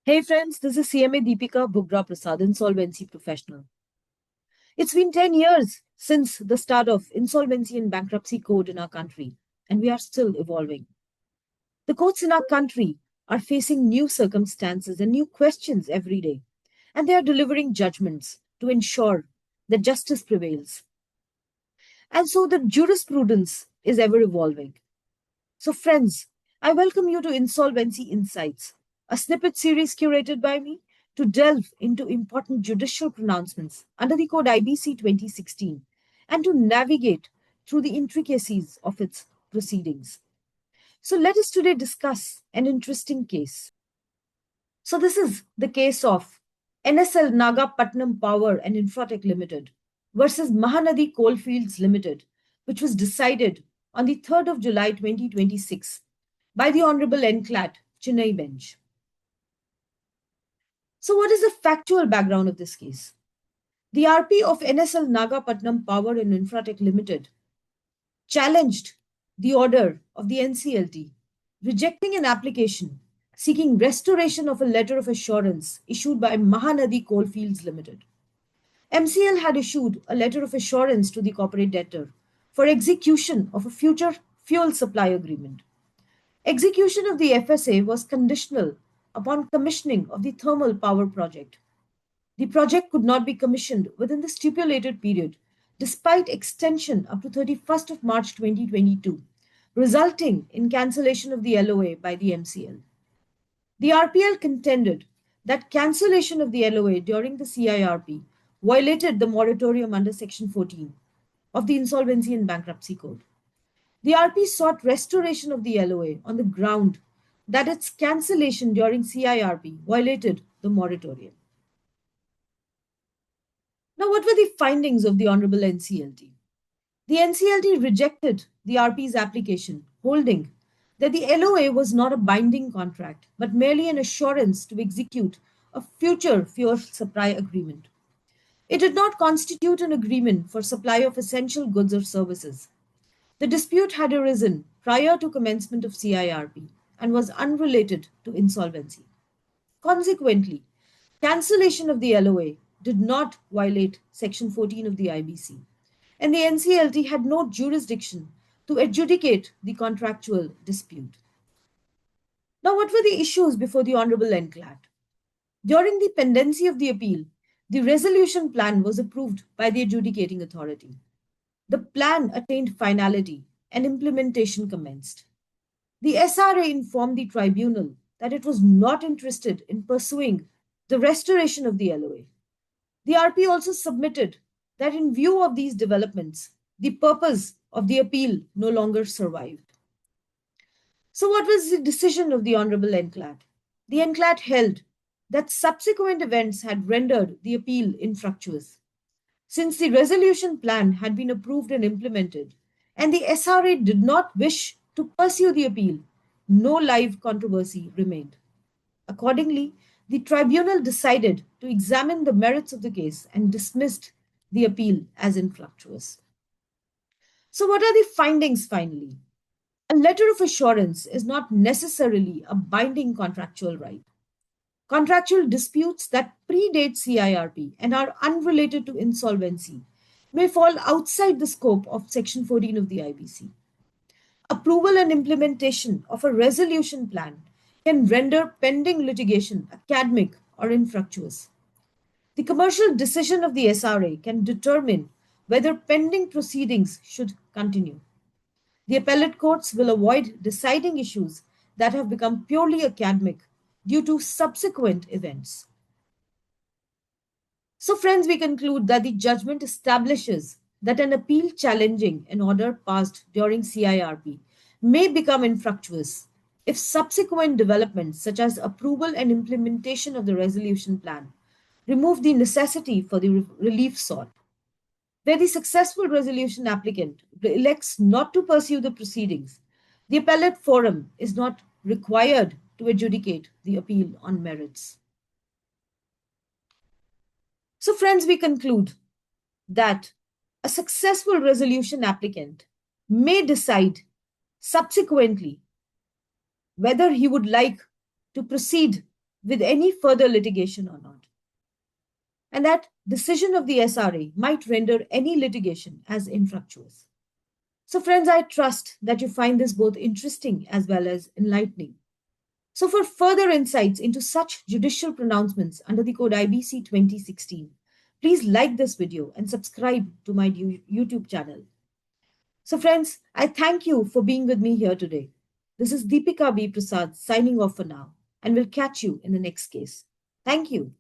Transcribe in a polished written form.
Hey friends, this is CMA Deepika.bhugra Prasad, insolvency professional. It's been 10 years since the start of Insolvency and Bankruptcy Code in our country, and we are still evolving. The courts in our country are facing new circumstances and new questions every day, and they are delivering judgments to ensure that justice prevails. And so the jurisprudence is ever evolving. So friends, I welcome you to Insolvency Insights, a snippet series curated by me to delve into important judicial pronouncements under the Code IBC 2016 and to navigate through the intricacies of its proceedings. So let us today discuss an interesting case. So this is the case of NSL Nagapatnam Power and Infratech Ltd versus Mahanadi Coalfields Ltd, which was decided on the 3rd of July 2026 by the Honorable NCLAT Chennai bench. So what is the factual background of this case? The RP of NSL Nagapatnam Power and Infratech Ltd challenged the order of the NCLT, rejecting an application seeking restoration of a letter of assurance issued by Mahanadi Coalfields Ltd. MCL had issued a letter of assurance to the corporate debtor for execution of a future fuel supply agreement. Execution of the FSA was conditional upon commissioning of the thermal power project. The project could not be commissioned within the stipulated period, despite extension up to 31st of March 2022, resulting in cancellation of the LOA by the MCL. The RPL contended that cancellation of the LOA during the CIRP violated the moratorium under Section 14 of the Insolvency and Bankruptcy Code. The RP sought restoration of the LOA on the ground that its cancellation during CIRP violated the moratorium. Now, what were the findings of the Honorable NCLT? The NCLT rejected the RP's application, holding that the LOA was not a binding contract, but merely an assurance to execute a future fuel supply agreement. It did not constitute an agreement for supply of essential goods or services. The dispute had arisen prior to commencement of CIRP and was unrelated to insolvency. Consequently, cancellation of the LOA did not violate Section 14 of the IBC, and the NCLT had no jurisdiction to adjudicate the contractual dispute. Now, what were the issues before the Honorable NCLAT? During the pendency of the appeal, the resolution plan was approved by the adjudicating authority. The plan attained finality and implementation commenced. The SRA informed the tribunal that it was not interested in pursuing the restoration of the LOA. The RP also submitted that in view of these developments, the purpose of the appeal no longer survived. So what was the decision of the Honorable NCLAT? The NCLAT held that subsequent events had rendered the appeal infructuous. Since the resolution plan had been approved and implemented, and the SRA did not wish to pursue the appeal, no live controversy remained. Accordingly, the tribunal decided to examine the merits of the case and dismissed the appeal as infructuous. So, what are the findings finally? A letter of assurance is not necessarily a binding contractual right. Contractual disputes that predate CIRP and are unrelated to insolvency may fall outside the scope of Section 14 of the IBC. Approval and implementation of a resolution plan can render pending litigation academic or infructuous. The commercial decision of the SRA can determine whether pending proceedings should continue. The appellate courts will avoid deciding issues that have become purely academic due to subsequent events. So, friends, we conclude that the judgment establishes that an appeal challenging an order passed during CIRP may become infructuous if subsequent developments, such as approval and implementation of the resolution plan, remove the necessity for the relief sought. Where the successful resolution applicant elects not to pursue the proceedings, the appellate forum is not required to adjudicate the appeal on merits. So, friends, we conclude that a successful resolution applicant may decide subsequently whether he would like to proceed with any further litigation or not. And that decision of the SRA might render any litigation as infructuous. So, friends, I trust that you find this both interesting as well as enlightening. So, for further insights into such judicial pronouncements under the Code IBC 2016, please like this video and subscribe to my YouTube channel. So, friends, I thank you for being with me here today. This is Deepika B. Prasad signing off for now, and we'll catch you in the next case. Thank you.